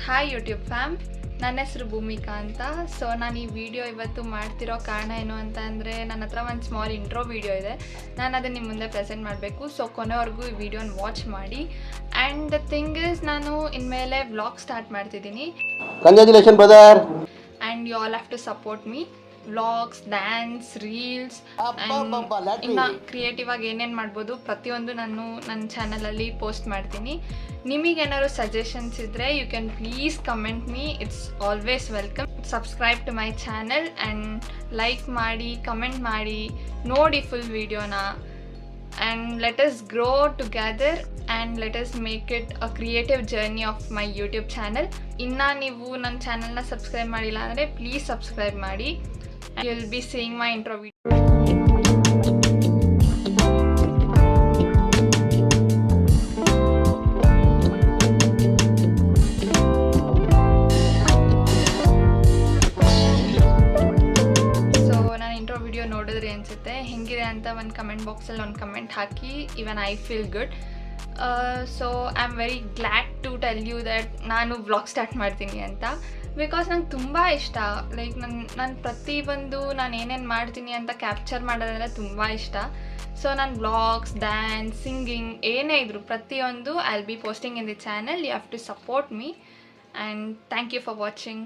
Hi YouTube fam, ನನ್ನ ಹೆಸರು ಭೂಮಿಕಾ ಅಂತ. ಸೊ ನಾನು ಈ ವಿಡಿಯೋ ಇವತ್ತು ಮಾಡ್ತಿರೋ ಕಾರಣ ಏನು ಅಂತ ಅಂದರೆ, ನನ್ನ ಹತ್ರ ಒಂದು ಸ್ಮಾಲ್ ಇಂಟ್ರೋ ವಿಡಿಯೋ ಇದೆ. ನಾನು ಅದನ್ನು ನಿಮ್ಮ ಮುಂದೆ ಪ್ರೆಸೆಂಟ್ ಮಾಡಬೇಕು. ಸೊ ಕೊನೆವರೆಗೂ ಈ ವಿಡಿಯೋನ ವಾಚ್ ಮಾಡಿ. ಆ್ಯಂಡ್ ದ ಥಿಂಗ್ ಇಸ್, ನಾನು ಇನ್ಮೇಲೆ ವ್ಲಾಗ್ ಸ್ಟಾರ್ಟ್ ಮಾಡ್ತಿದ್ದೀನಿ. Congratulation brother. And you all have to support me. Vlogs, dance, reels, ಇನ್ನು ಕ್ರಿಯೇಟಿವ್ ಆಗಿ ಏನೇನು ಮಾಡ್ಬೋದು ಪ್ರತಿಯೊಂದು ನಾನು ನನ್ನ ಚಾನಲಲ್ಲಿ ಪೋಸ್ಟ್ ಮಾಡ್ತೀನಿ. ನಿಮಗೇನಾದ್ರು ಸಜೆಷನ್ಸ್ ಇದ್ದರೆ you can please comment me. It's always welcome. Subscribe to my channel and like ಮಾಡಿ, ಕಮೆಂಟ್ ಮಾಡಿ, ನೋಡಿ ಫುಲ್ ವಿಡಿಯೋನ. And let us grow together and let us make it a creative journey of my YouTube channel. Inna ನೀವು ನನ್ನ ಚಾನಲ್ನ subscribe ಮಾಡಿಲ್ಲ ಅಂದರೆ please subscribe ಮಾಡಿ. You will be seeing my intro video. Video ನೋಡಿದ್ರೆ ಅನಿಸುತ್ತೆ ಹೆಂಗಿದೆ ಅಂತ ಒಂದು ಕಮೆಂಟ್ ಬಾಕ್ಸಲ್ಲಿ ಒಂದು ಕಮೆಂಟ್ ಹಾಕಿ. Even I feel good. So I am very glad to tell you that ನಾನು ವ್ಲಾಗ್ ಸ್ಟಾರ್ಟ್ ಮಾಡ್ತೀನಿ ಅಂತ. ಬಿಕಾಸ್ ನಂಗೆ ತುಂಬ ಇಷ್ಟ. ಲೈಕ್ ನಾನು ಪ್ರತಿಯೊಂದು ನಾನು ಏನೇನು ಮಾಡ್ತೀನಿ ಅಂತ ಕ್ಯಾಪ್ಚರ್ ಮಾಡೋದಂದರೆ ತುಂಬ ಇಷ್ಟ. ಸೊ ನಾನು ವ್ಲಾಗ್ಸ್, ಡ್ಯಾನ್ಸ್, ಸಿಂಗಿಂಗ್ ಏನೇ ಇದ್ರು ಪ್ರತಿಯೊಂದು I will be posting in the channel. You have to support me and thank you for watching.